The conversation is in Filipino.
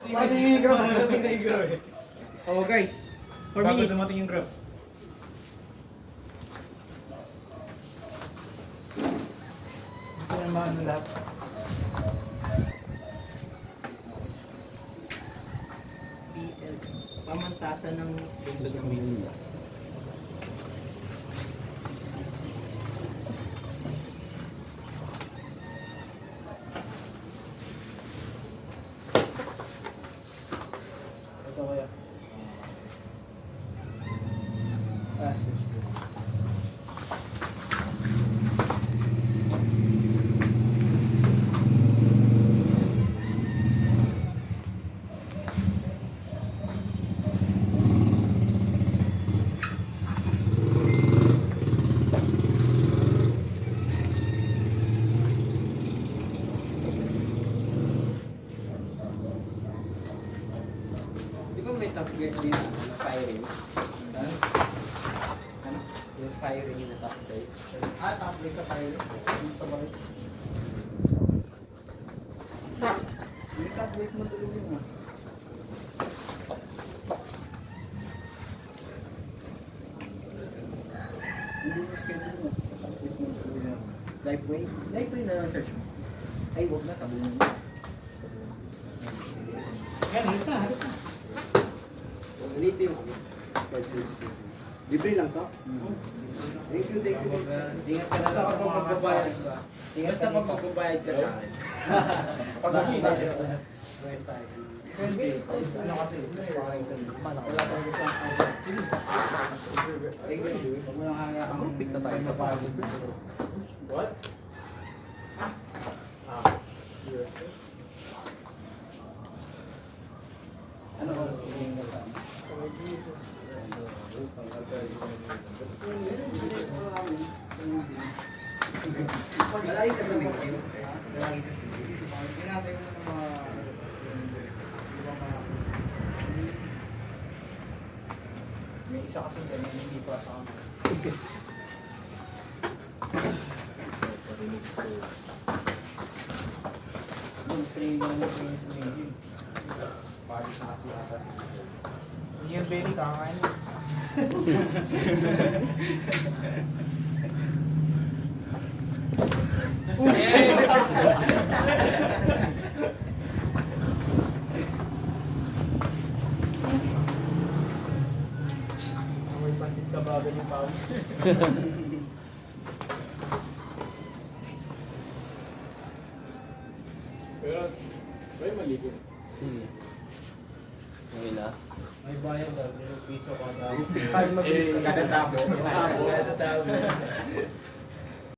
Dumating yung grab. Dumating na yung grab. Oh guys, 4 Bago minutes. dumating yung grab. Gusto nyo naman ano lahat. PL. Pamantasan ng bunsod ng Manila. Ito kaya. Switch ko. Di ba may top guys din na firing? Saan? Ano? Yung firing na top guys. Top play sa fire. Dito ba rin? Yung top guys mo tulog yun ah. Hindi mo schedule mo. Top guys mo tulog yun. Lifeway? Lifeway na search mo. Ay, huwag na. Tabunan mo. Yan, halos na, halos na. Ganito yung schedule. Libre lang to? Thank you, thank you. Ingat ka na lang sa mga magbabayad ba? Basta pag magbabayad ka sa akin. Pag magbabayad ka. Ano kasi, sparring ka dito. Wala tayong gusto ang sige. Thank you. Huwag mo nang hayaan pick na tayo sa pagod. What? Ano oras ko yung nagkaan? Malaki ka sa meeting. Malaki ka sa meeting. Tinatay mo ng mga ibang mga may isa kasi dyan na hindi pa sa amin. Nung train lang mo sa meeting. Paris na kasi ata si Giselle. Hindi yan Benny, kakain mo. May pansit ka ba yung pawis? Pero, may maligo. Sige. Okay na. May bayad daw, 1 piso kada. Kada tabo. Kada tabo.